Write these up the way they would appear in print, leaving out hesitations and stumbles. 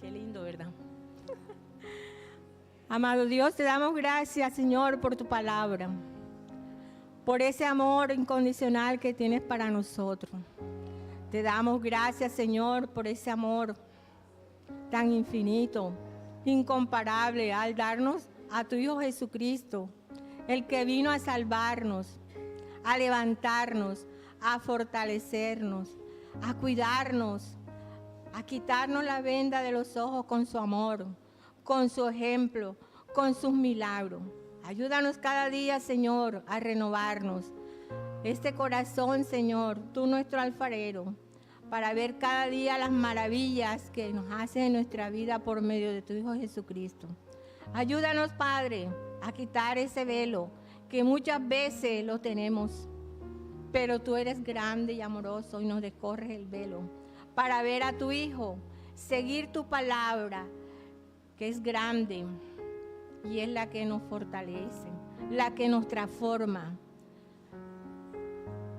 Qué lindo, ¿verdad? Amado Dios, te damos gracias, Señor, por tu palabra, por ese amor incondicional que tienes para nosotros. Te damos gracias, Señor, por ese amor tan infinito, incomparable, al darnos a tu Hijo Jesucristo, el que vino a salvarnos, a levantarnos, a fortalecernos, a cuidarnos, a quitarnos la venda de los ojos con su amor, con su ejemplo, con sus milagros. Ayúdanos cada día, Señor, a renovarnos este corazón, Señor, tú nuestro alfarero, para ver cada día las maravillas que nos hace en nuestra vida por medio de tu Hijo Jesucristo. Ayúdanos, Padre, a quitar ese velo que muchas veces lo tenemos, pero tú eres grande y amoroso y nos descorres el velo para ver a tu Hijo, seguir tu palabra, que es grande y es la que nos fortalece, la que nos transforma.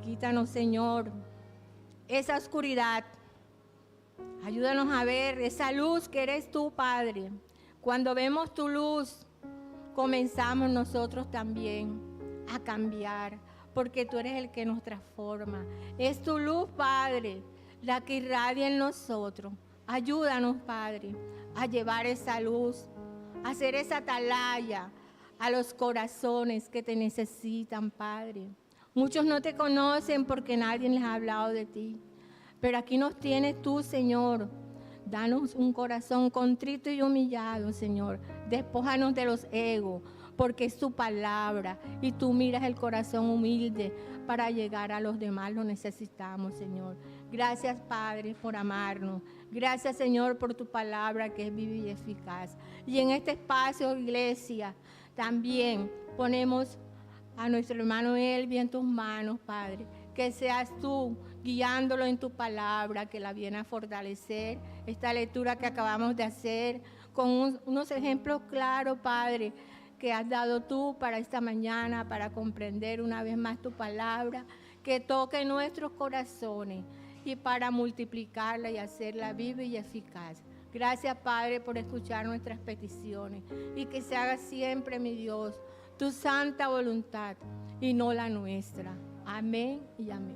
Quítanos, Señor, esa oscuridad. Ayúdanos a ver esa luz que eres tú, Padre. Cuando vemos tu luz, comenzamos nosotros también a cambiar, porque tú eres el que nos transforma. Es tu luz, Padre, la que irradia en nosotros. Ayúdanos, Padre, a llevar esa luz, a hacer esa atalaya a los corazones que te necesitan, Padre. Muchos no te conocen porque nadie les ha hablado de ti. Pero aquí nos tienes tú, Señor. Danos un corazón contrito y humillado, Señor. Despójanos de los egos, porque es tu palabra. Y tú miras el corazón humilde para llegar a los demás. Lo necesitamos, Señor. Gracias, Padre, por amarnos. Gracias, Señor, por tu palabra que es viva y eficaz. Y en este espacio, iglesia, también ponemos a nuestro hermano Elvi en tus manos, Padre. Que seas tú guiándolo en tu palabra, que la viene a fortalecer. Esta lectura que acabamos de hacer, con unos ejemplos claros, Padre, que has dado tú para esta mañana, para comprender una vez más tu palabra, que toque nuestros corazones y para multiplicarla y hacerla viva y eficaz. Gracias, Padre, por escuchar nuestras peticiones y que se haga siempre, mi Dios, tu santa voluntad y no la nuestra. Amén y amén.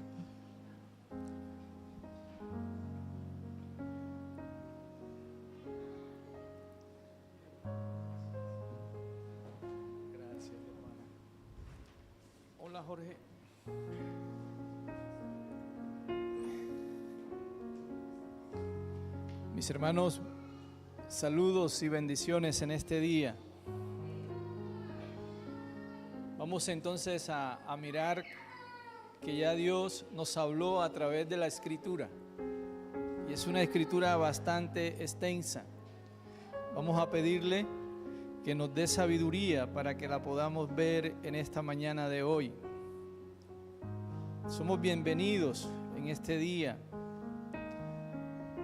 Gracias, hermana. Hola, Jorge. Mis hermanos, saludos y bendiciones en este día. Vamos entonces a mirar que ya Dios nos habló a través de la Escritura. Y es una Escritura bastante extensa. Vamos a pedirle que nos dé sabiduría para que la podamos ver en esta mañana de hoy. Somos bienvenidos en este día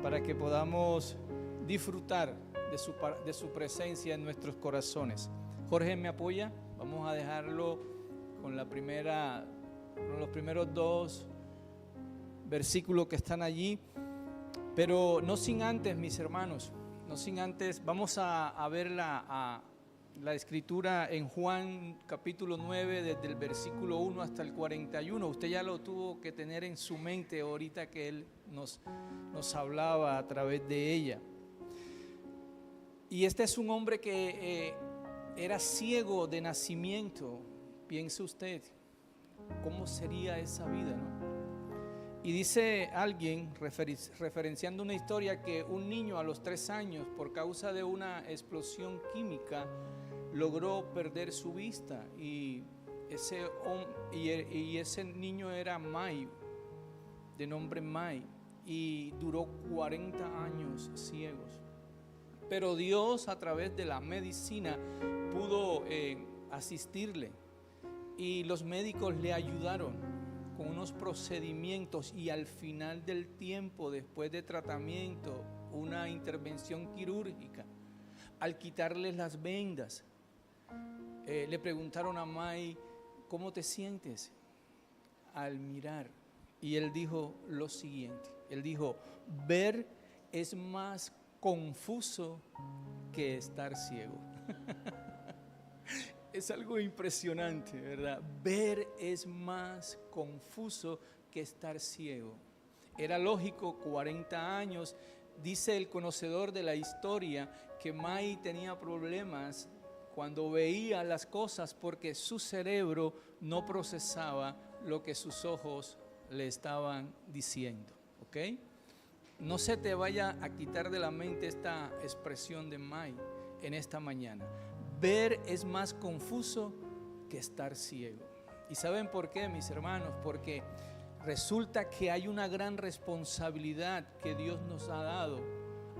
para que podamos disfrutar de su presencia en nuestros corazones. Jorge, ¿me apoya? Vamos a dejarlo con los primeros dos versículos que están allí, pero no sin antes, mis hermanos, no sin antes, vamos a ver la escritura en Juan capítulo 9, desde el versículo 1 hasta el 41. Usted ya lo tuvo que tener en su mente ahorita que él nos hablaba a través de ella. Y este es un hombre que era ciego de nacimiento. Piense usted, ¿cómo sería esa vida, no? Y dice alguien, referenciando una historia, que un niño a los 3 años, por causa de una explosión química, logró perder su vista. Y ese niño era Mai, de nombre Mai, y duró 40 años ciegos. Pero Dios, a través de la medicina, pudo asistirle, y los médicos le ayudaron con unos procedimientos, y al final del tiempo, después de tratamiento, una intervención quirúrgica, al quitarles las vendas, le preguntaron a Mai: ¿cómo te sientes al mirar? Y él dijo lo siguiente, él dijo: ver es más confuso que estar ciego. Es algo impresionante, ¿verdad? Ver es más confuso que estar ciego. Era lógico, 40 años, dice el conocedor de la historia, que May tenía problemas cuando veía las cosas porque su cerebro no procesaba lo que sus ojos le estaban diciendo, ¿ok? No se te vaya a quitar de la mente esta expresión de May en esta mañana. Ver es más confuso que estar ciego. ¿Y saben por qué, mis hermanos? Porque resulta que hay una gran responsabilidad que Dios nos ha dado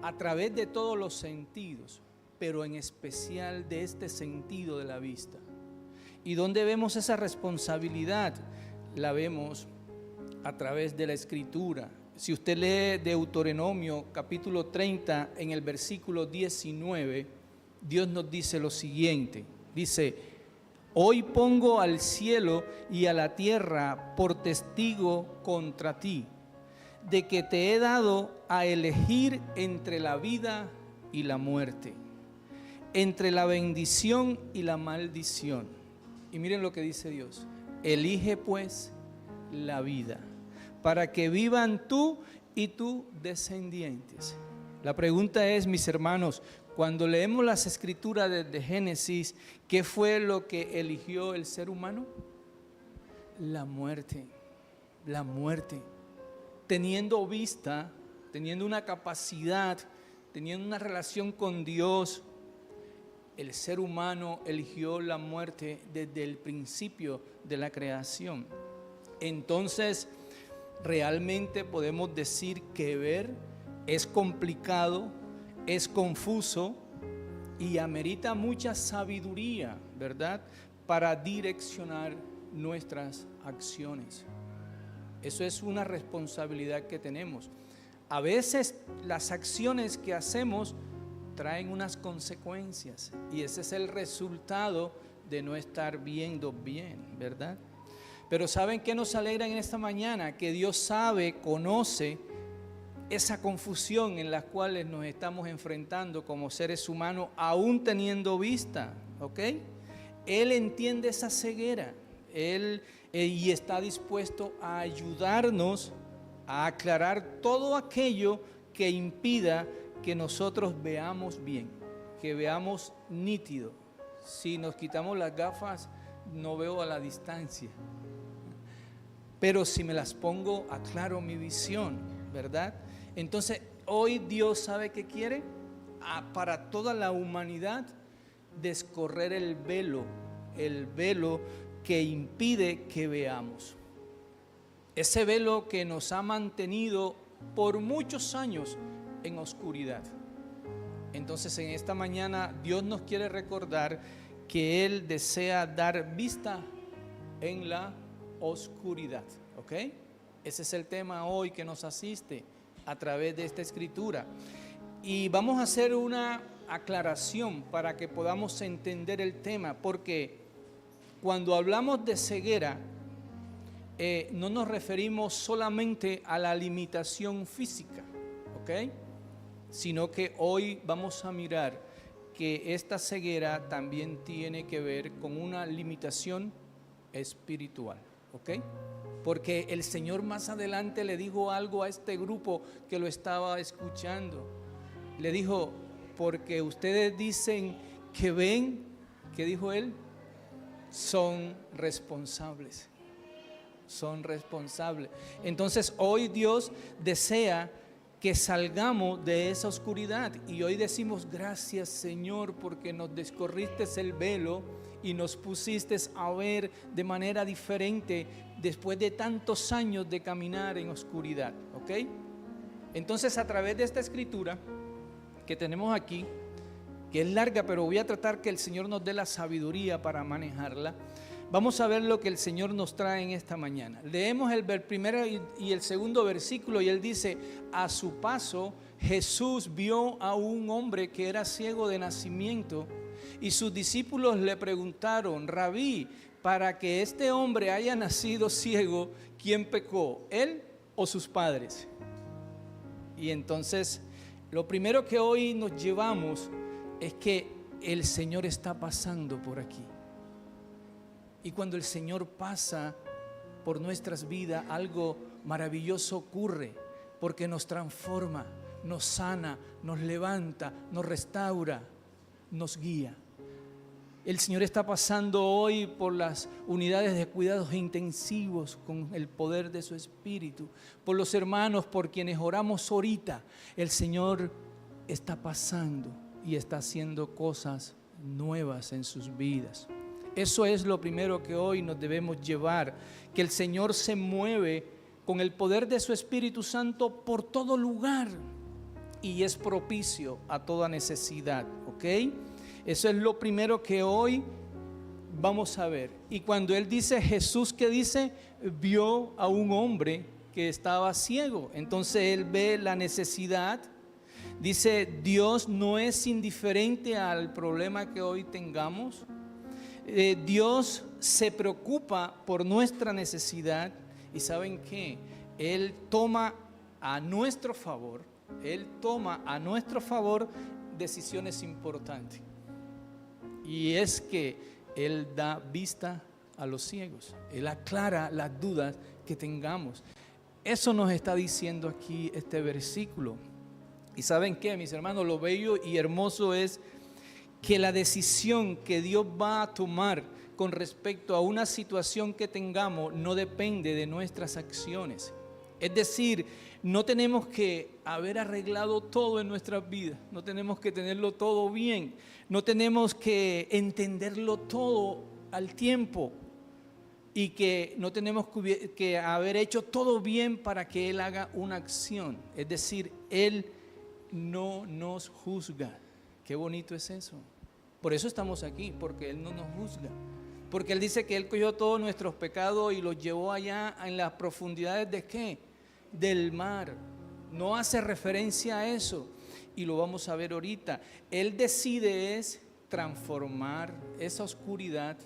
a través de todos los sentidos, pero en especial de este sentido de la vista. ¿Y dónde vemos esa responsabilidad? La vemos a través de la Escritura. Si usted lee Deuteronomio capítulo 30 en el versículo 19, Dios nos dice lo siguiente, dice: hoy pongo al cielo y a la tierra por testigo contra ti, de que te he dado a elegir entre la vida y la muerte, entre la bendición y la maldición. Y miren lo que dice Dios: elige pues la vida, para que vivan tú y tus descendientes. La pregunta es, mis hermanos, cuando leemos las escrituras desde Génesis, ¿qué fue lo que eligió el ser humano? La muerte, la muerte. Teniendo vista, teniendo una capacidad, teniendo una relación con Dios, el ser humano eligió la muerte desde el principio de la creación. Entonces, realmente podemos decir que ver es complicado, es confuso y amerita mucha sabiduría, ¿verdad?, para direccionar nuestras acciones. Eso es una responsabilidad que tenemos. A veces las acciones que hacemos traen unas consecuencias y ese es el resultado de no estar viendo bien, ¿verdad? Pero ¿saben qué nos alegra en esta mañana? Que Dios sabe, conoce esa confusión en la cual nos estamos enfrentando como seres humanos, aún teniendo vista, ¿ok? Él entiende esa ceguera, y está dispuesto a ayudarnos a aclarar todo aquello que impida que nosotros veamos bien, que veamos nítido. Si nos quitamos las gafas, no veo a la distancia, pero si me las pongo, aclaro mi visión, ¿verdad? Entonces, hoy Dios sabe qué quiere para toda la humanidad: descorrer el velo que impide que veamos. Ese velo que nos ha mantenido por muchos años en oscuridad. Entonces, en esta mañana Dios nos quiere recordar que Él desea dar vista en la oscuridad, ¿ok? Ese es el tema hoy que nos asiste a través de esta escritura. Y vamos a hacer una aclaración para que podamos entender el tema, porque cuando hablamos de ceguera, no nos referimos solamente a la limitación física, ¿ok? Sino que hoy vamos a mirar que esta ceguera también tiene que ver con una limitación espiritual, ¿ok? Porque el Señor más adelante le dijo algo a este grupo que lo estaba escuchando. Le dijo: porque ustedes dicen que ven, ¿qué dijo Él? Son responsables. Son responsables. Entonces hoy Dios desea que salgamos de esa oscuridad. Y hoy decimos: gracias, Señor, porque nos descorriste el velo y nos pusiste a ver de manera diferente después de tantos años de caminar en oscuridad, ¿ok? Entonces, a través de esta escritura que tenemos aquí, que es larga, pero voy a tratar que el Señor nos dé la sabiduría para manejarla. Vamos a ver lo que el Señor nos trae en esta mañana. Leemos el primero y el segundo versículo y Él dice: a su paso Jesús vio a un hombre que era ciego de nacimiento y sus discípulos le preguntaron: Rabí, para que este hombre haya nacido ciego, ¿quién pecó, él o sus padres? Y entonces Lo primero que hoy nos llevamos es que el Señor está pasando por aquí. Y cuando el Señor pasa por nuestras vidas, algo maravilloso ocurre, porque nos transforma, nos sana, nos levanta, nos restaura, nos guía. El Señor está pasando hoy por las unidades de cuidados intensivos con el poder de su Espíritu, por los hermanos por quienes oramos ahorita. El Señor está pasando y está haciendo cosas nuevas en sus vidas. Eso es lo primero que hoy nos debemos llevar, que el Señor se mueve con el poder de su Espíritu Santo por todo lugar y es propicio a toda necesidad, ¿ok? Eso es lo primero que hoy vamos a ver. Y cuando Él dice, Jesús, ¿qué dice? Vio a un hombre que estaba ciego. Entonces Él ve la necesidad. Dice, Dios no es indiferente al problema que hoy tengamos. Dios se preocupa por nuestra necesidad. Y ¿saben qué? Él toma a nuestro favor, decisiones importantes. Y es que Él da vista a los ciegos. Él aclara las dudas que tengamos. Eso nos está diciendo aquí este versículo. Y ¿saben qué, mis hermanos? Lo bello y hermoso es que la decisión que Dios va a tomar con respecto a una situación que tengamos no depende de nuestras acciones. Es decir, no tenemos que haber arreglado todo en nuestras vidas, no tenemos que tenerlo todo bien, no tenemos que entenderlo todo al tiempo y que no tenemos que haber hecho todo bien para que Él haga una acción. Es decir, Él no nos juzga. Qué bonito es eso. Por eso estamos aquí, porque Él no nos juzga. Porque Él dice que Él cogió todos nuestros pecados y los llevó allá en las profundidades ¿de qué? Del mar. No hace referencia a eso y lo vamos a ver ahorita. Él decide es transformar esa oscuridad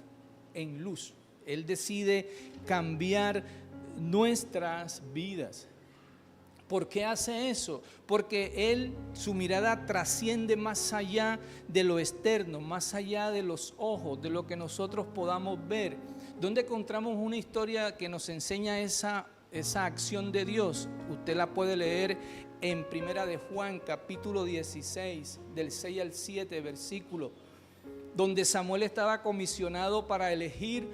en luz. Él decide cambiar nuestras vidas. ¿Por qué hace eso? Porque Él, su mirada trasciende más allá de lo externo, más allá de los ojos, de lo que nosotros podamos ver. ¿Dónde encontramos una historia que nos enseña esa acción de Dios? Usted la puede leer en Primera de Juan, capítulo 16, del 6 al 7, versículo, donde Samuel estaba comisionado para elegir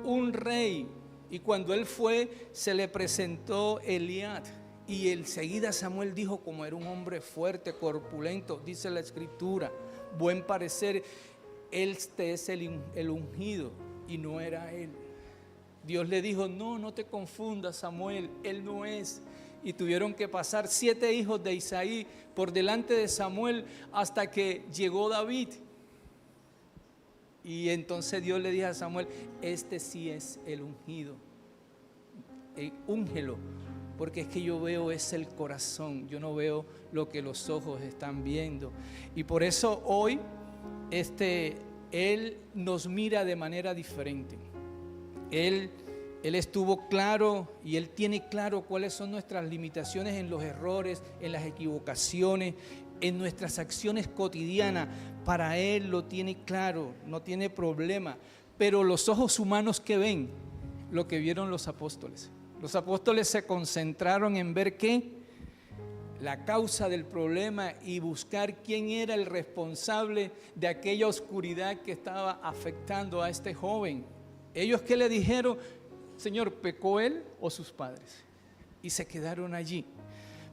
un rey. Y cuando él fue, se le presentó Eliab. Y enseguida Samuel dijo, como era un hombre fuerte, corpulento, dice la Escritura, buen parecer, este es el ungido, y no era él. Dios le dijo, no te confundas, Samuel, él no es. Y tuvieron que pasar 7 hijos de Isaí por delante de Samuel hasta que llegó David. Y entonces Dios le dijo a Samuel, este sí es el ungido, úngelo. Porque es que yo veo es el corazón, yo no veo lo que los ojos están viendo. Y por eso hoy Él nos mira de manera diferente. Él estuvo claro y Él tiene claro cuáles son nuestras limitaciones en los errores, en las equivocaciones, en nuestras acciones cotidianas. Para Él lo tiene claro, no tiene problema. Pero los ojos humanos que ven, lo que vieron los apóstoles. Los apóstoles se concentraron en ver qué, la causa del problema y buscar quién era el responsable de aquella oscuridad que estaba afectando a este joven. Ellos ¿qué le dijeron? Señor, ¿pecó él o sus padres? Y se quedaron allí.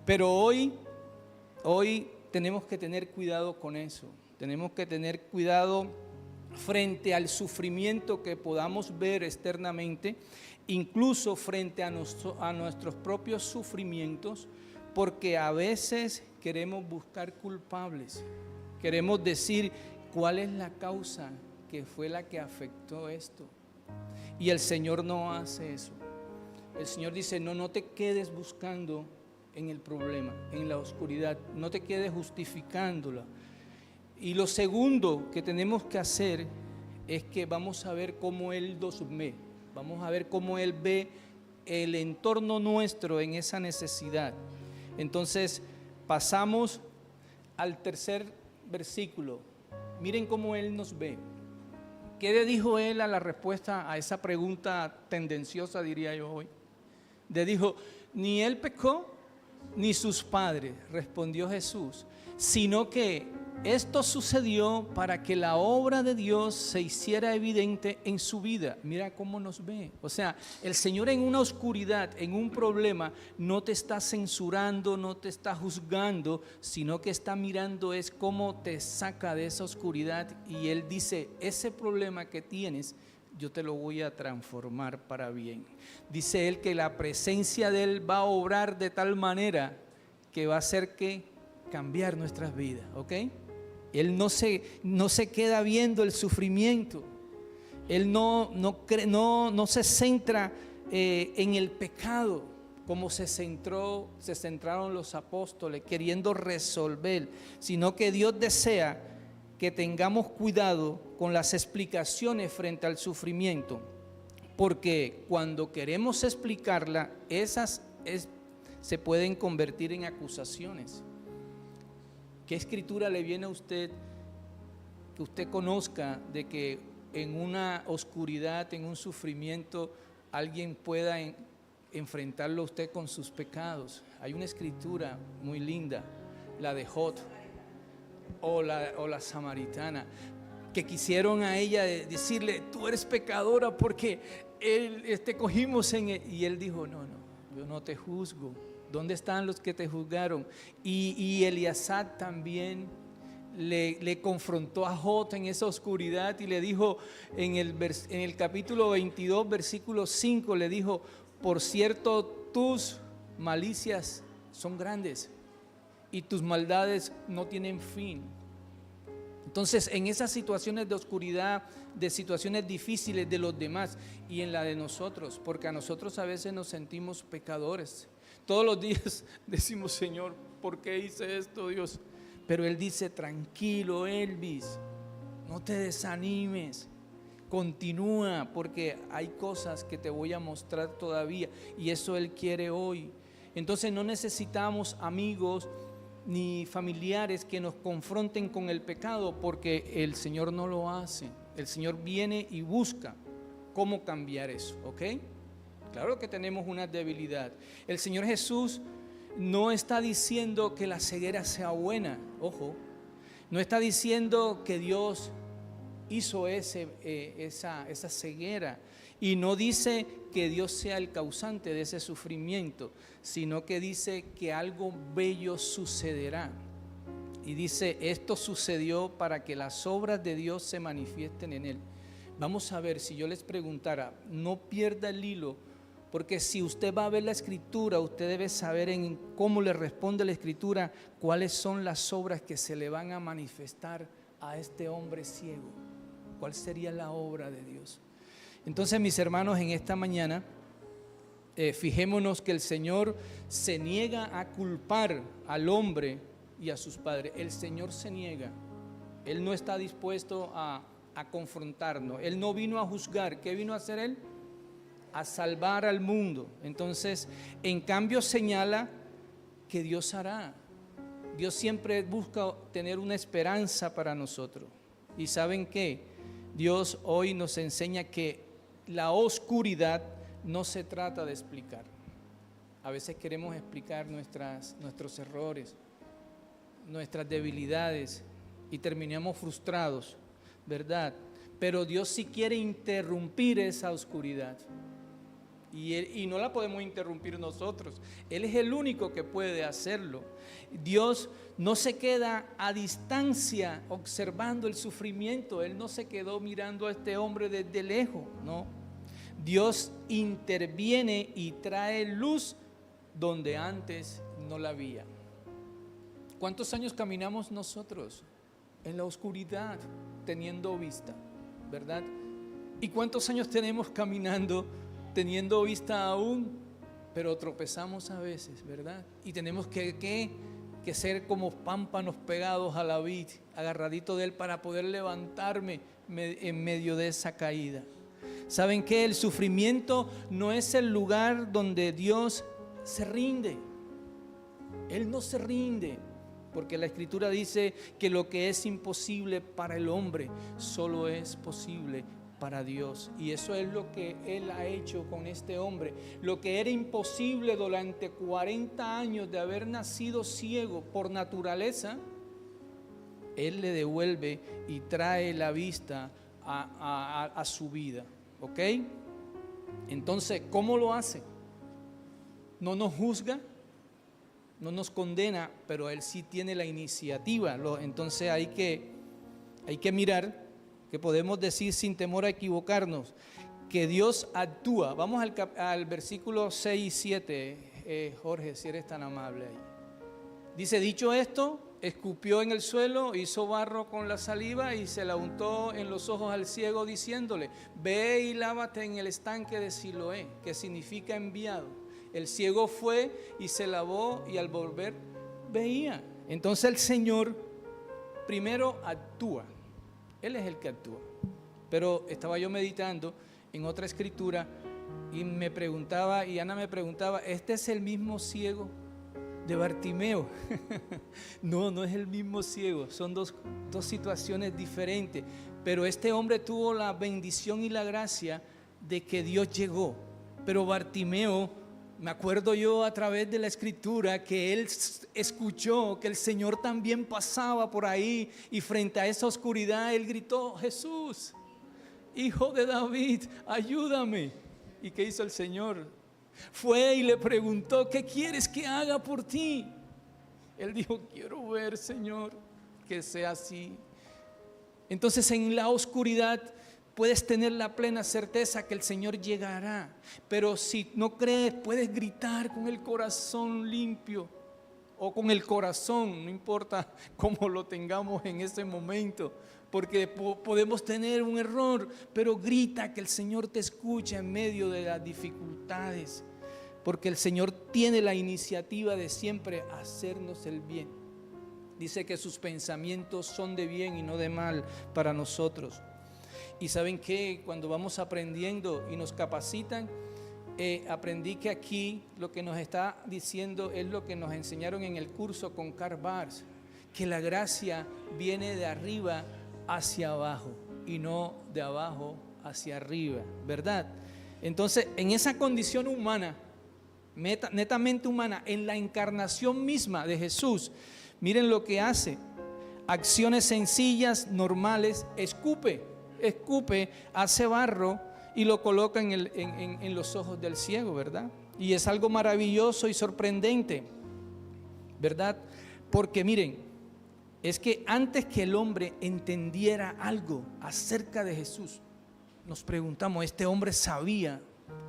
Pero hoy tenemos que tener cuidado con eso. Tenemos que tener cuidado frente al sufrimiento que podamos ver externamente, incluso frente a nuestros propios sufrimientos, porque a veces queremos buscar culpables, queremos decir cuál es la causa que fue la que afectó esto. Y el Señor no hace eso. El Señor dice, no te quedes buscando en el problema, en la oscuridad, no te quedes justificándola. Y lo segundo que tenemos que hacer es que vamos a ver cómo Él nos ve. Vamos a ver cómo Él ve el entorno nuestro en esa necesidad. Entonces pasamos al tercer versículo, miren cómo él nos ve. ¿Qué le dijo él a la respuesta a esa pregunta tendenciosa, diría yo hoy? Le dijo, ni él pecó, ni sus padres, respondió Jesús, sino que esto sucedió para que la obra de Dios se hiciera evidente en su vida. Mira cómo nos ve. O sea, el Señor en una oscuridad, en un problema, no te está censurando, no te está juzgando, sino que está mirando es cómo te saca de esa oscuridad. Y Él dice, ese problema que tienes, yo te lo voy a transformar para bien. Dice Él que la presencia de Él va a obrar de tal manera que va a hacer que cambiar nuestras vidas, ¿ok? Él no se queda viendo el sufrimiento. Él no se centra en el pecado como se centraron los apóstoles queriendo resolver, sino que Dios desea que tengamos cuidado con las explicaciones frente al sufrimiento, porque cuando queremos explicarla, se pueden convertir en acusaciones. ¿Qué escritura le viene a usted que usted conozca de que en una oscuridad, en un sufrimiento, alguien pueda enfrentarlo a usted con sus pecados? Hay una escritura muy linda, la de Job o la samaritana, que quisieron a ella decirle, tú eres pecadora porque te cogimos y él dijo, no, yo no te juzgo. ¿Dónde están los que te juzgaron? Y Elíasab también le confrontó a Job en esa oscuridad y le dijo en el capítulo 22, versículo 5, le dijo, por cierto, tus malicias son grandes y tus maldades no tienen fin. Entonces, en esas situaciones de oscuridad, de situaciones difíciles de los demás y en la de nosotros, porque a nosotros a veces nos sentimos pecadores. Todos los días decimos, Señor, ¿por qué hice esto, Dios? Pero Él dice, tranquilo, Elvis, no te desanimes, continúa, porque hay cosas que te voy a mostrar todavía y eso Él quiere hoy. Entonces no necesitamos amigos ni familiares que nos confronten con el pecado, porque el Señor no lo hace. El Señor viene y busca cómo cambiar eso, ¿ok? Claro que tenemos una debilidad. El Señor Jesús no está diciendo que la ceguera sea buena, ojo. No está diciendo que Dios hizo esa ceguera. Y no dice que Dios sea el causante de ese sufrimiento, sino que dice que algo bello sucederá. Y dice, esto sucedió para que las obras de Dios se manifiesten en él. Vamos a ver, si yo les preguntara, no pierda el hilo, porque si usted va a ver la Escritura, usted debe saber en cómo le responde la Escritura, cuáles son las obras que se le van a manifestar a este hombre ciego. ¿Cuál sería la obra de Dios? Entonces, mis hermanos, en esta mañana, fijémonos que el Señor se niega a culpar al hombre y a sus padres. El Señor se niega. Él no está dispuesto a confrontarnos. Él no vino a juzgar. ¿Qué vino a hacer Él? A salvar al mundo. Entonces, en cambio, señala que Dios hará. Dios siempre busca tener una esperanza para nosotros. ¿Y saben qué? Dios hoy nos enseña que la oscuridad no se trata de explicar. A veces queremos explicar nuestros errores, nuestras debilidades y terminamos frustrados, ¿verdad? Pero Dios sí quiere interrumpir esa oscuridad y no la podemos interrumpir nosotros. Él es el único que puede hacerlo. Dios no se queda a distancia observando el sufrimiento. Él no se quedó mirando a este hombre desde lejos, no. Dios interviene y trae luz donde antes no la había. ¿Cuántos años caminamos nosotros en la oscuridad teniendo vista, verdad? ¿Y cuántos años tenemos caminando teniendo vista aún, pero tropezamos a veces, verdad? Y tenemos que ser como pámpanos pegados a la vid, agarradito de Él para poder levantarme en medio de esa caída. ¿Saben qué? El sufrimiento no es el lugar donde Dios se rinde. Él no se rinde. porque la Escritura dice que lo que es imposible para el hombre solo es posible para Dios. Y eso es lo que Él ha hecho con este hombre. Lo que era imposible durante 40 años de haber nacido ciego por naturaleza, Él le devuelve y trae la vista a su vida. ¿Ok? Entonces, ¿cómo lo hace? No nos juzga, no nos condena, pero Él sí tiene la iniciativa. Entonces hay que mirar, que podemos decir sin temor a equivocarnos, que Dios actúa. Vamos al versículo 6 y 7, Jorge, si eres tan amable ahí. Dice, dicho esto, escupió en el suelo, hizo barro con la saliva y se la untó en los ojos al ciego, diciéndole, ve y lávate en el estanque de Siloé, que significa enviado. El ciego fue y se lavó y al volver veía. Entonces el Señor primero actúa. Él es el que actúa. Pero estaba yo meditando en otra escritura y me preguntaba, y Ana me preguntaba, ¿este es el mismo ciego de Bartimeo? No, no es el mismo ciego, son dos situaciones diferentes. Pero este hombre tuvo la bendición y la gracia de que Dios llegó. Pero Bartimeo, me acuerdo yo a través de la escritura que él escuchó que el Señor también pasaba por ahí y frente a esa oscuridad él gritó, Jesús, Hijo de David, ayúdame. ¿Y qué hizo el Señor? Fue y le preguntó, ¿qué quieres que haga por ti? Él dijo, quiero ver, Señor, que sea así. Entonces en la oscuridad puedes tener la plena certeza que el Señor llegará. Pero si no crees, puedes gritar con el corazón limpio o con el corazón, no importa cómo lo tengamos en ese momento, porque podemos tener un error, pero grita que el Señor te escucha en medio de las dificultades, porque el Señor tiene la iniciativa de siempre hacernos el bien. Dice que sus pensamientos son de bien y no de mal para nosotros. Y saben que cuando vamos aprendiendo y nos capacitan, aprendí que aquí lo que nos está diciendo es lo que nos enseñaron en el curso con Karl Barth, que la gracia viene de arriba hacia abajo y no de abajo hacia arriba, ¿verdad? Entonces, en esa condición humana, netamente humana, en la encarnación misma de Jesús, miren lo que hace: acciones sencillas, normales, escupe, hace barro y lo coloca en los ojos del ciego, ¿verdad? Y es algo maravilloso y sorprendente, ¿verdad? Porque miren, es que antes que el hombre entendiera algo acerca de Jesús, nos preguntamos, ¿este hombre sabía?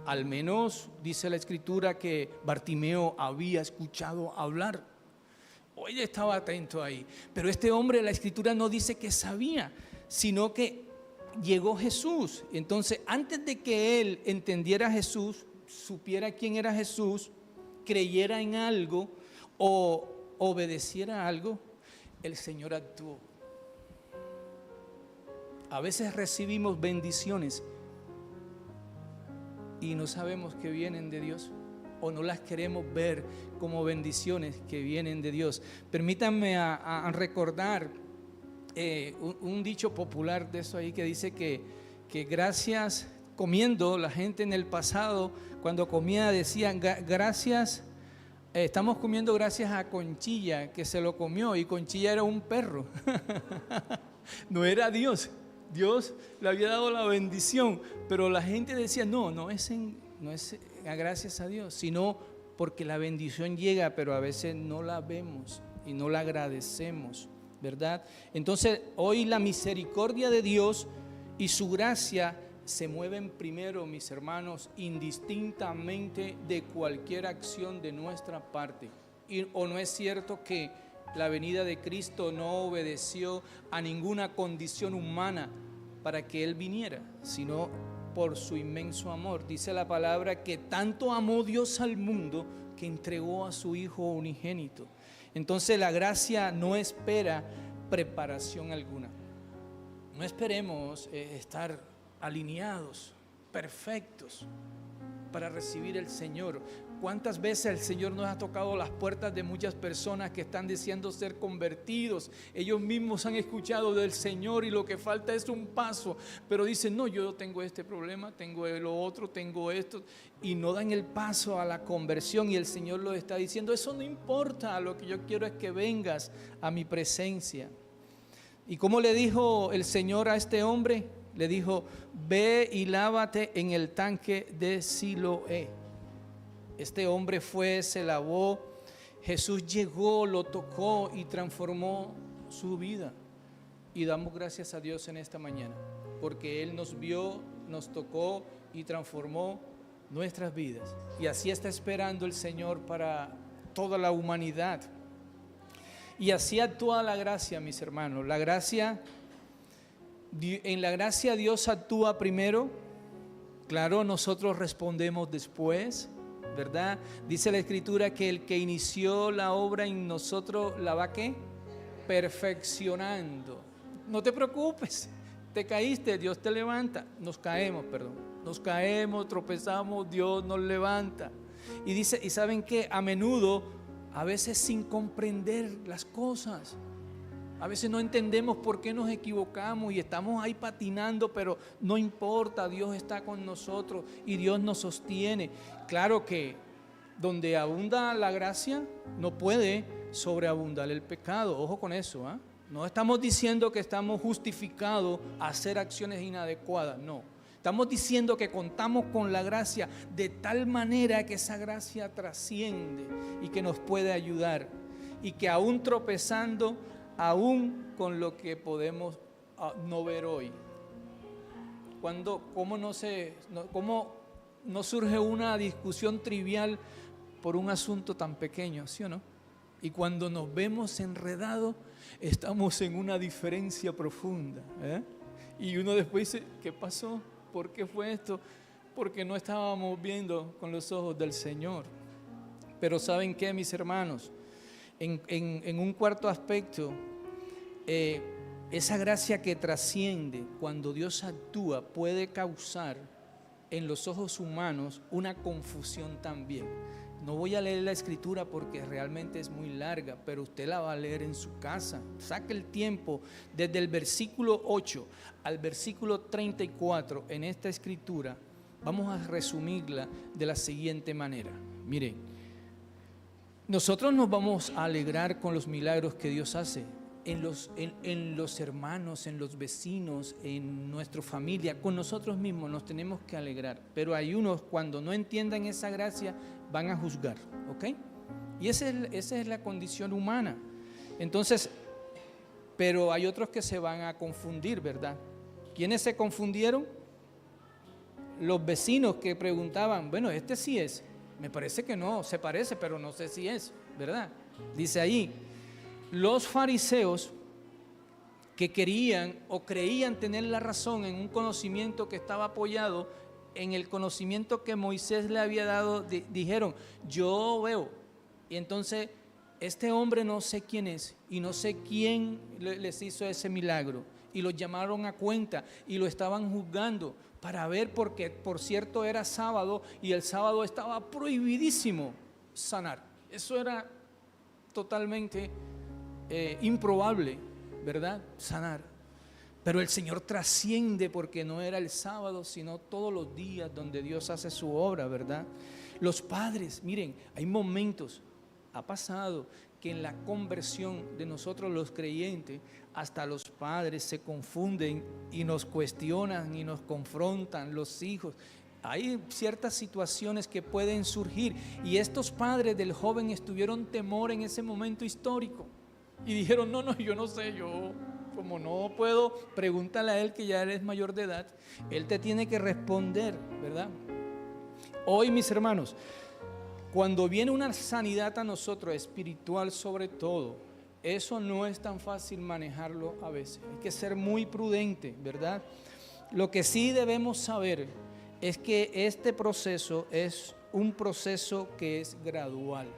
Al menos dice la escritura que Bartimeo había escuchado hablar. Hoy estaba atento ahí. Pero este hombre, la escritura no dice que sabía, sino que llegó Jesús. Entonces, antes de que él entendiera a Jesús, supiera quién era Jesús, creyera en algo o obedeciera a algo, el Señor actuó. A veces recibimos bendiciones y no sabemos que vienen de Dios, o no las queremos ver como bendiciones que vienen de Dios. Permítanme a recordar un dicho popular de eso ahí que dice que gracias, comiendo, la gente en el pasado cuando comía decían gracias, estamos comiendo gracias a Conchilla que se lo comió, y Conchilla era un perro. No era Dios. Dios le había dado la bendición, pero la gente decía no es gracias a Dios, sino porque la bendición llega, pero a veces no la vemos y no la agradecemos, ¿verdad? Entonces hoy la misericordia de Dios y su gracia se mueven primero, mis hermanos, indistintamente de cualquier acción de nuestra parte. ¿O no es cierto que la venida de Cristo no obedeció a ninguna condición humana para que Él viniera, sino por su inmenso amor? Dice la palabra que tanto amó Dios al mundo que entregó a su Hijo unigénito. Entonces la gracia no espera preparación alguna. No esperemos estar alineados, perfectos para recibir el Señor, ¿Cuántas veces el Señor nos ha tocado las puertas de muchas personas que están deseando ser convertidos? Ellos mismos han escuchado del Señor y lo que falta es un paso, pero dicen, no, yo tengo este problema, tengo lo otro, tengo esto, y no dan el paso a la conversión, y el Señor los está diciendo, eso no importa, lo que yo quiero es que vengas a mi presencia. ¿Y cómo le dijo el Señor a este hombre? Le dijo, ve y lávate en el tanque de Siloé. Este hombre fue, se lavó, Jesús llegó, lo tocó y transformó su vida. Y damos gracias a Dios en esta mañana, porque Él nos vio, nos tocó y transformó nuestras vidas. Y así está esperando el Señor para toda la humanidad. Y así actúa la gracia, mis hermanos. La gracia, en la gracia Dios actúa primero. Claro, nosotros respondemos después, ¿verdad? Dice la Escritura que el que inició la obra en nosotros la va, ¿qué? Perfeccionando. No te preocupes, te caíste, Dios te levanta. Nos caemos, tropezamos, Dios nos levanta. Y dice, ¿y saben qué? A menudo, a veces sin comprender las cosas, a veces no entendemos por qué nos equivocamos y estamos ahí patinando, pero no importa, Dios está con nosotros y Dios nos sostiene. Claro que donde abunda la gracia, no puede sobreabundar el pecado. Ojo con eso, ¿eh? No estamos diciendo que estamos justificados a hacer acciones inadecuadas, no. Estamos diciendo que contamos con la gracia de tal manera que esa gracia trasciende y que nos puede ayudar. Y que aún tropezando, aún con lo que podemos no ver hoy. ¿Cómo no surge una discusión trivial por un asunto tan pequeño, sí o no? Y cuando nos vemos enredados, estamos en una diferencia profunda, ¿eh? Y uno después dice, ¿qué pasó? ¿Por qué fue esto? Porque no estábamos viendo con los ojos del Señor. Pero ¿saben qué, mis hermanos? En un cuarto aspecto, esa gracia que trasciende cuando Dios actúa puede causar en los ojos humanos una confusión también. No voy a leer la escritura porque realmente es muy larga, pero usted la va a leer en su casa. Saque el tiempo desde el versículo 8 al versículo 34 en esta escritura. Vamos a resumirla de la siguiente manera. Miren, nosotros nos vamos a alegrar con los milagros que Dios hace en los hermanos, en los vecinos, en nuestra familia, con nosotros mismos nos tenemos que alegrar. Pero hay unos, cuando no entiendan esa gracia, van a juzgar, ¿ok? Y esa es la condición humana. Entonces, pero hay otros que se van a confundir, ¿verdad? ¿Quiénes se confundieron? Los vecinos que preguntaban, bueno, este sí es. Me parece que no, se parece, pero no sé si es, ¿verdad? Dice ahí, los fariseos que querían o creían tener la razón en un conocimiento que estaba apoyado en el conocimiento que Moisés le había dado, dijeron, yo veo. Y entonces, este hombre no sé quién es y no sé quién les hizo ese milagro. Y lo llamaron a cuenta y lo estaban juzgando para ver, porque por cierto era sábado y el sábado estaba prohibidísimo sanar. Eso era totalmente improbable, ¿verdad? Sanar. Pero el Señor trasciende porque no era el sábado, sino todos los días donde Dios hace su obra, ¿verdad? Los padres, miren, hay momentos, ha pasado que en la conversión de nosotros los creyentes, hasta los padres se confunden y nos cuestionan y nos confrontan, los hijos. Hay ciertas situaciones que pueden surgir y estos padres del joven tuvieron temor en ese momento histórico y dijeron, no, yo no sé, yo como no puedo, pregúntale a él que ya eres mayor de edad, él te tiene que responder, ¿verdad? Hoy, mis hermanos, cuando viene una sanidad a nosotros, espiritual sobre todo, eso no es tan fácil manejarlo a veces. Hay que ser muy prudente, ¿verdad? Lo que sí debemos saber es que este proceso es un proceso que es gradual.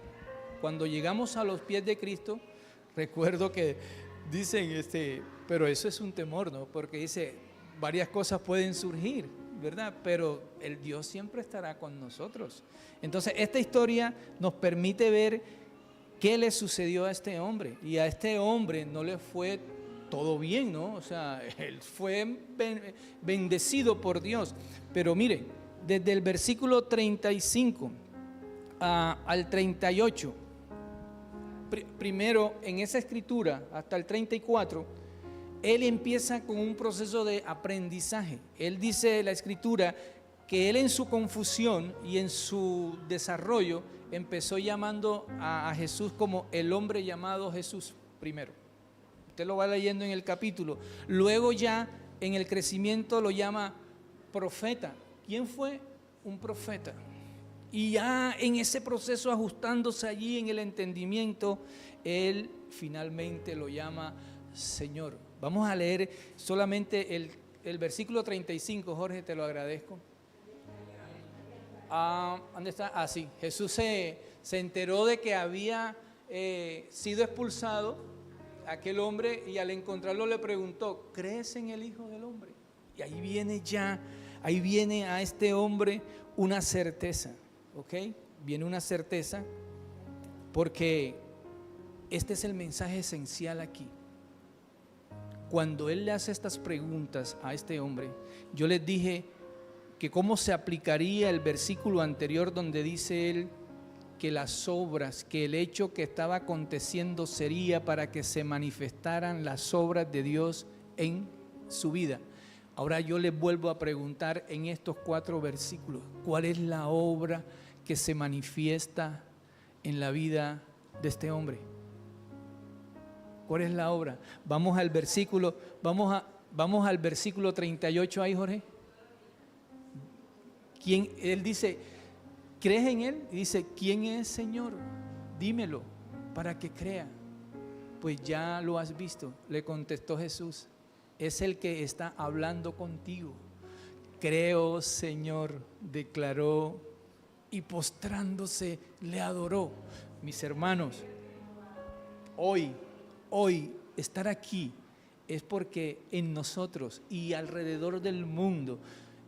Cuando llegamos a los pies de Cristo, recuerdo que dicen, pero eso es un temor, ¿no? Porque dice, varias cosas pueden surgir, ¿verdad? Pero el Dios siempre estará con nosotros. Entonces, esta historia nos permite ver qué le sucedió a este hombre. Y a este hombre no le fue todo bien, ¿no? O sea, él fue bendecido por Dios. Pero mire, desde el versículo 35 al 38, primero en esa escritura, hasta el 34, él empieza con un proceso de aprendizaje. Él dice la escritura que él en su confusión y en su desarrollo empezó llamando a Jesús como el hombre llamado Jesús primero. Usted lo va leyendo en el capítulo. Luego ya en el crecimiento lo llama profeta. ¿Quién fue? Un profeta. Y ya en ese proceso, ajustándose allí en el entendimiento, él finalmente lo llama Señor. Vamos a leer solamente el versículo 35, Jorge, te lo agradezco. ¿Dónde está? Sí, Jesús se enteró de que había sido expulsado aquel hombre, y al encontrarlo le preguntó: ¿crees en el Hijo del Hombre? Y ahí viene a este hombre una certeza, ¿ok? Viene una certeza, porque este es el mensaje esencial aquí. Cuando él le hace estas preguntas a este hombre, yo les dije que cómo se aplicaría el versículo anterior donde dice él que las obras, que el hecho que estaba aconteciendo sería para que se manifestaran las obras de Dios en su vida. Ahora yo les vuelvo a preguntar en estos 4 versículos, ¿cuál es la obra que se manifiesta en la vida de este hombre? ¿Cuál es la obra? Vamos al versículo 38 ahí, Jorge. Él dice, ¿crees en él? Y dice, ¿quién es, Señor? Dímelo para que crea. Pues ya lo has visto, le contestó Jesús. Es el que está hablando contigo. Creo, Señor, declaró, y postrándose le adoró. Mis hermanos, hoy estar aquí es porque en nosotros y alrededor del mundo,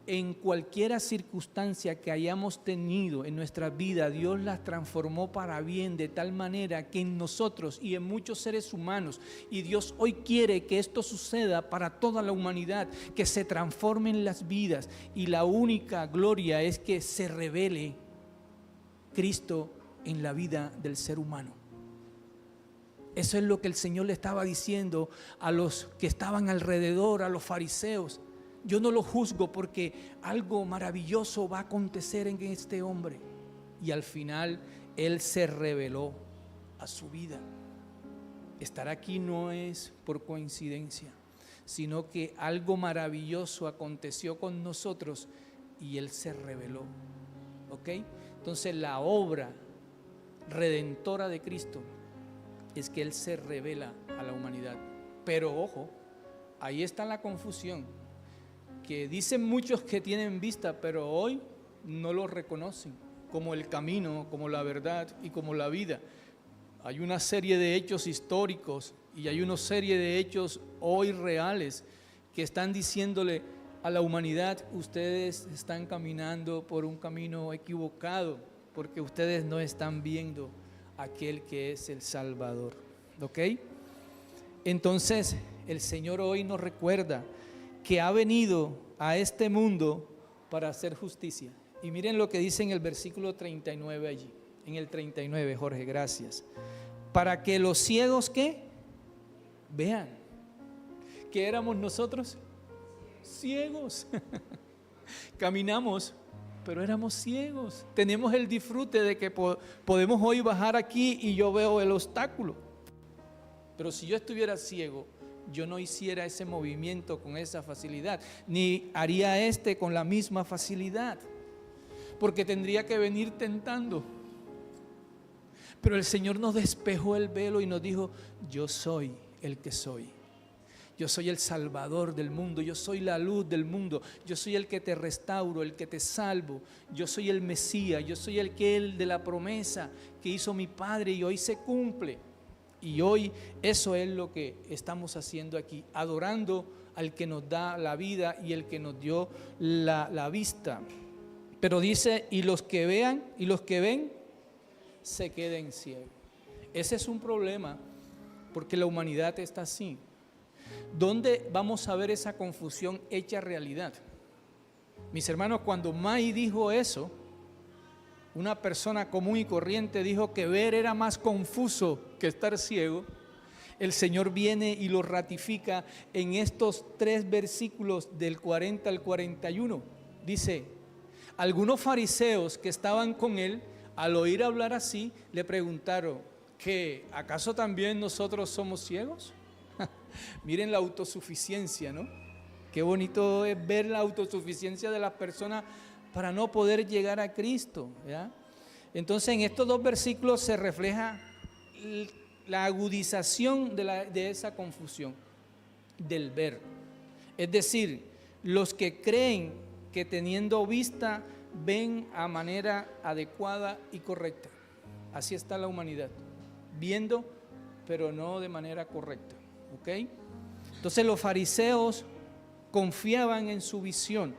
en cualquier circunstancia que hayamos tenido en nuestra vida, Dios las transformó para bien, de tal manera que en nosotros y en muchos seres humanos, y Dios hoy quiere que esto suceda para toda la humanidad, que se transformen las vidas, y la única gloria es que se revele Cristo en la vida del ser humano. Eso es lo que el Señor le estaba diciendo a los que estaban alrededor, a los fariseos. Yo no lo juzgo, porque algo maravilloso va a acontecer en este hombre. Y al final él se reveló a su vida. Estar aquí no es por coincidencia, sino que algo maravilloso aconteció con nosotros y él se reveló. ¿Ok? Entonces la obra redentora de Cristo es que él se revela a la humanidad. Pero ojo, ahí está la confusión, que dicen muchos que tienen vista, pero hoy no lo reconocen como el camino, como la verdad y como la vida. Hay una serie de hechos históricos y hay una serie de hechos hoy reales que están diciéndole a la humanidad: ustedes están caminando por un camino equivocado, porque ustedes no están viendo aquel que es el Salvador. ¿Ok? Entonces el Señor hoy nos recuerda que ha venido a este mundo para hacer justicia. Y miren lo que dice en el versículo 39 allí. En el 39, Jorge, gracias. Para que los ciegos, ¿qué? Vean. ¿Qué éramos nosotros? Ciegos. Caminamos, pero éramos ciegos. Tenemos el disfrute de que podemos hoy bajar aquí y yo veo el obstáculo. Pero si yo estuviera ciego, yo no hiciera ese movimiento con esa facilidad, ni haría con la misma facilidad, porque tendría que venir tentando. Pero el Señor nos despejó el velo y nos dijo: yo soy el que soy. Yo soy el Salvador del mundo, yo soy la luz del mundo, yo soy el que te restauro, el que te salvo, yo soy el Mesías, yo soy el de la promesa que hizo mi Padre y hoy se cumple. Y hoy eso es lo que estamos haciendo aquí, adorando al que nos da la vida y el que nos dio la vista. Pero dice, y los que vean y los que ven se queden ciegos. Ese es un problema, porque la humanidad está así. ¿Dónde vamos a ver esa confusión hecha realidad? Mis hermanos, cuando May dijo eso, una persona común y corriente dijo que ver era más confuso que estar ciego. El Señor viene y lo ratifica en estos 3 versículos del 40 al 41. Dice, algunos fariseos que estaban con él, al oír hablar así, le preguntaron, ¿que acaso también nosotros somos ciegos? Miren la autosuficiencia, ¿no? Qué bonito es ver la autosuficiencia de las personas para no poder llegar a Cristo, ¿ya? Entonces en estos 2 versículos se refleja la agudización de esa confusión, del ver. Es decir, los que creen que teniendo vista ven a manera adecuada y correcta. Así está la humanidad, viendo pero no de manera correcta, ¿ok? Entonces los fariseos confiaban en su visión,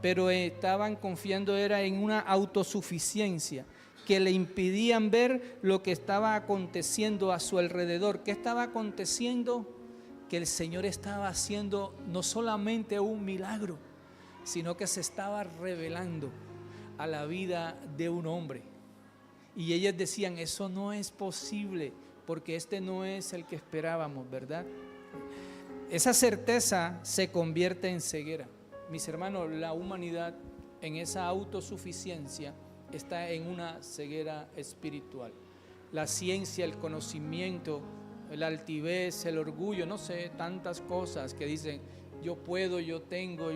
pero estaban confiando era en una autosuficiencia que le impidían ver lo que estaba aconteciendo a su alrededor. ¿Qué estaba aconteciendo? Que el Señor estaba haciendo no solamente un milagro, sino que se estaba revelando a la vida de un hombre. Y ellos decían, eso no es posible, porque este no es el que esperábamos, ¿verdad? Esa certeza se convierte en ceguera. Mis hermanos, la humanidad en esa autosuficiencia está en una ceguera espiritual. La ciencia, el conocimiento, la altivez, el orgullo, no sé, tantas cosas que dicen, yo puedo, yo tengo,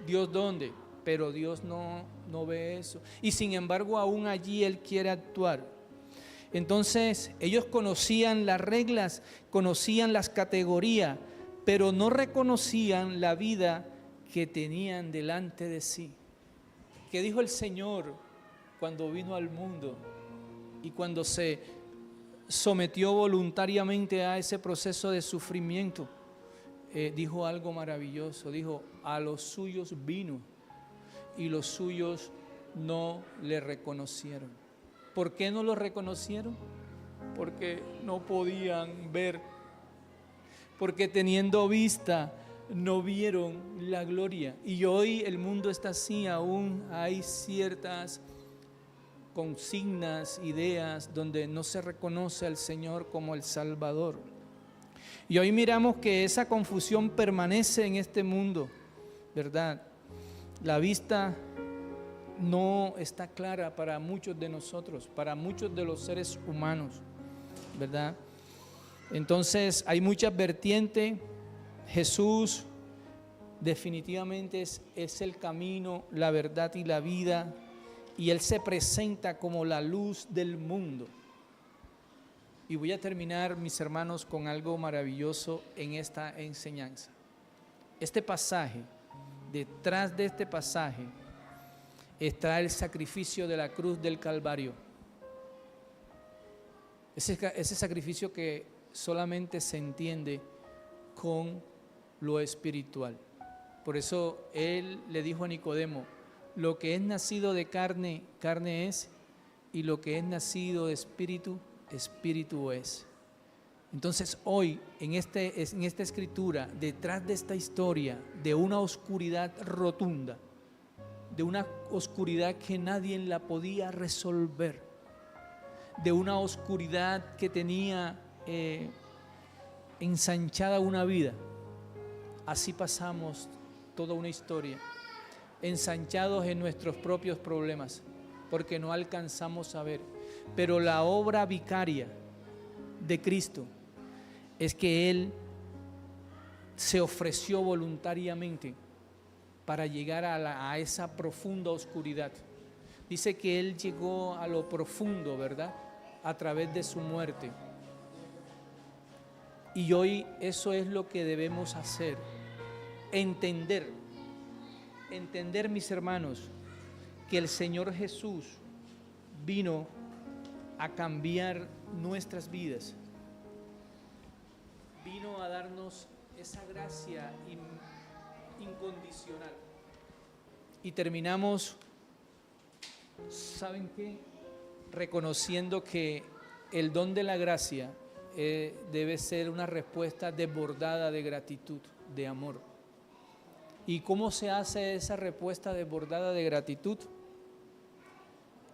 Dios ¿dónde? Pero Dios no ve eso. Y sin embargo, aún allí Él quiere actuar. Entonces, ellos conocían las reglas, conocían las categorías, pero no reconocían la vida que tenían delante de sí. ¿Qué dijo el Señor cuando vino al mundo y cuando se sometió voluntariamente a ese proceso de sufrimiento? Dijo algo maravilloso, dijo, a los suyos vino y los suyos no le reconocieron. ¿Por qué no lo reconocieron? Porque no podían ver, porque teniendo vista no vieron la gloria. Y hoy el mundo está así, aún hay ciertas consignas, ideas donde no se reconoce al Señor como el Salvador. Y hoy miramos que esa confusión permanece en este mundo, ¿verdad? La vista no está clara para muchos de nosotros, para muchos de los seres humanos, ¿verdad? Entonces hay muchas vertientes. Jesús definitivamente es el camino, la verdad y la vida, y Él se presenta como la luz del mundo. Y voy a terminar, mis hermanos, con algo maravilloso en esta enseñanza. Este pasaje, detrás de este pasaje, está el sacrificio de la cruz del Calvario. Ese sacrificio que solamente se entiende con lo espiritual. Por eso Él le dijo a Nicodemo, lo que es nacido de carne, carne es, y lo que es nacido de espíritu, espíritu es. Entonces hoy, en esta escritura, detrás de esta historia, de una oscuridad rotunda, de una oscuridad que nadie la podía resolver, de una oscuridad que tenía ensanchada una vida, así pasamos toda una historia, ensanchados en nuestros propios problemas, porque no alcanzamos a ver. Pero la obra vicaria de Cristo es que Él se ofreció voluntariamente para llegar a esa profunda oscuridad. Dice que Él llegó a lo profundo, ¿verdad? A través de su muerte. Y hoy eso es lo que debemos hacer. Entender, mis hermanos, que el Señor Jesús vino a cambiar nuestras vidas. Vino a darnos esa gracia incondicional. Y terminamos, ¿saben qué? Reconociendo que el don de la gracia debe ser una respuesta desbordada de gratitud, de amor. ¿Y cómo se hace esa respuesta desbordada de gratitud?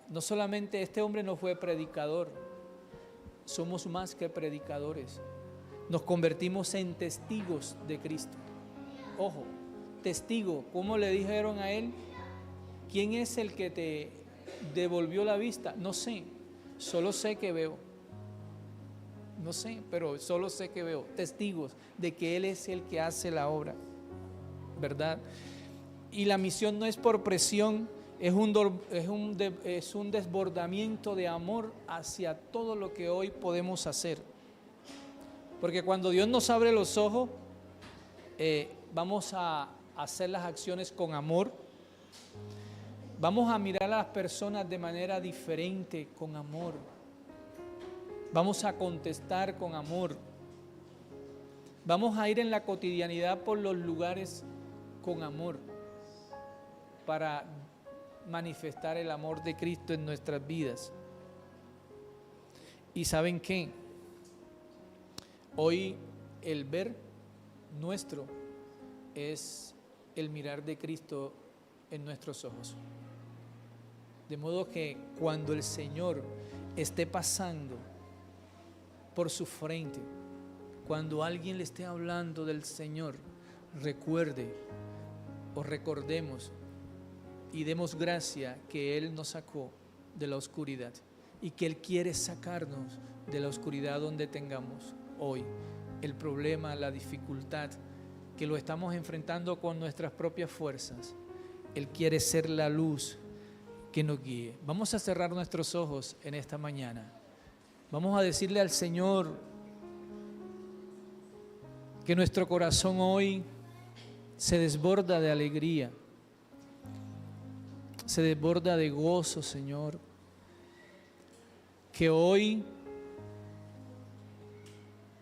No solamente este hombre no fue predicador, somos más que predicadores. Nos convertimos en testigos de Cristo. Ojo, testigo, ¿cómo le dijeron a él? ¿Quién es el que te devolvió la vista? No sé, solo sé que veo. No sé, pero solo sé que veo. Testigos de que Él es el que hace la obra, ¿verdad? Y la misión no es por presión, es un desbordamiento de amor hacia todo lo que hoy podemos hacer. Porque cuando Dios nos abre los ojos, vamos a hacer las acciones con amor. Vamos a mirar a las personas de manera diferente, con amor. Vamos a contestar con amor. Vamos a ir en la cotidianidad por los lugares con amor para manifestar el amor de Cristo en nuestras vidas. ¿Y saben qué? Hoy el ver nuestro es el mirar de Cristo en nuestros ojos. De modo que cuando el Señor esté pasando por su frente, cuando alguien le esté hablando del Señor, recuerde o recordemos y demos gracia que Él nos sacó de la oscuridad y que Él quiere sacarnos de la oscuridad donde tengamos hoy el problema, la dificultad, que lo estamos enfrentando con nuestras propias fuerzas. Él quiere ser la luz que nos guíe. Vamos a cerrar nuestros ojos en esta mañana. Vamos a decirle al Señor que nuestro corazón hoy se desborda de alegría, se desborda de gozo, Señor. Que hoy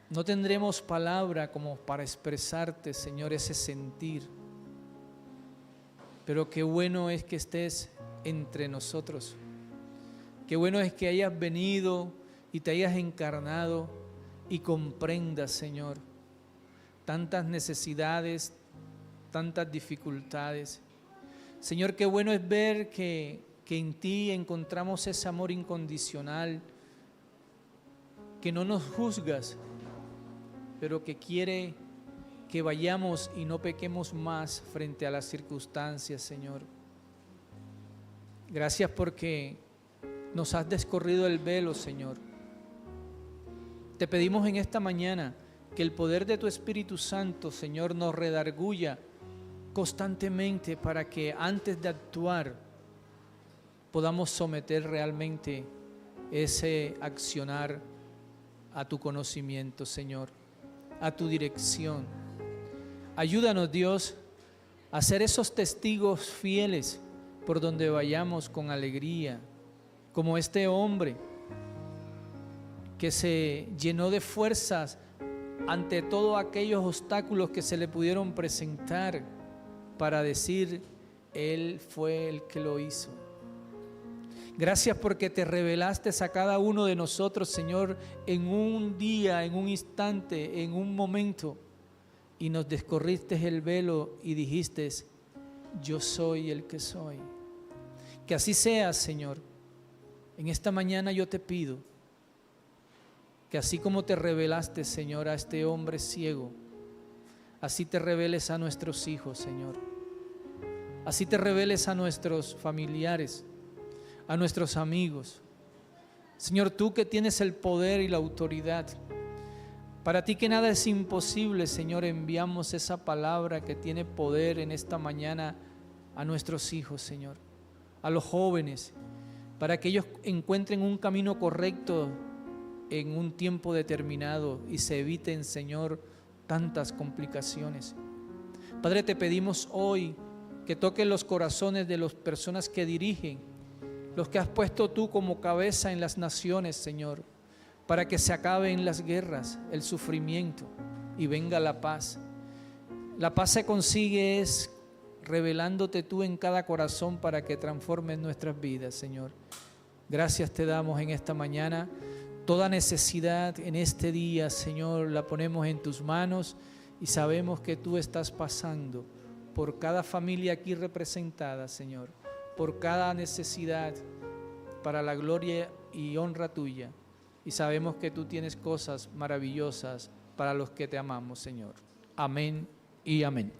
no tendremos palabra como para expresarte, Señor, ese sentir. Pero qué bueno es que estés entre nosotros. Qué bueno es que hayas venido y te hayas encarnado y comprendas, Señor, tantas necesidades, tantas dificultades. Señor, qué bueno es ver que en ti encontramos ese amor incondicional, que no nos juzgas, pero que quiere que vayamos y no pequemos más frente a las circunstancias, Señor. Gracias porque nos has descorrido el velo, Señor. Te pedimos en esta mañana que el poder de tu Espíritu Santo, Señor, nos redarguya constantemente para que antes de actuar podamos someter realmente ese accionar a tu conocimiento, Señor, a tu dirección. Ayúdanos, Dios, a ser esos testigos fieles por donde vayamos con alegría, como este hombre que se llenó de fuerzas ante todos aquellos obstáculos que se le pudieron presentar para decir, Él fue el que lo hizo. Gracias porque te revelaste a cada uno de nosotros, Señor, en un día, en un instante, en un momento, y nos descorriste el velo y dijiste, yo soy el que soy. Que así sea, Señor. En esta mañana yo te pido que así como te revelaste, Señor, a este hombre ciego, así te reveles a nuestros hijos, Señor. Así te reveles a nuestros familiares, a nuestros amigos. Señor, tú que tienes el poder y la autoridad, para ti que nada es imposible, Señor, enviamos esa palabra que tiene poder en esta mañana a nuestros hijos, Señor, a los jóvenes, para que ellos encuentren un camino correcto en un tiempo determinado y se eviten, Señor, tantas complicaciones. Padre, te pedimos hoy que toques los corazones de las personas que dirigen, los que has puesto tú como cabeza en las naciones, Señor, para que se acaben las guerras, el sufrimiento y venga la paz. La paz se consigue es revelándote tú en cada corazón para que transformes nuestras vidas, Señor. Gracias te damos en esta mañana. Toda necesidad en este día, Señor, la ponemos en tus manos y sabemos que tú estás pasando por cada familia aquí representada, Señor, por cada necesidad para la gloria y honra tuya. Y sabemos que tú tienes cosas maravillosas para los que te amamos, Señor. Amén y amén.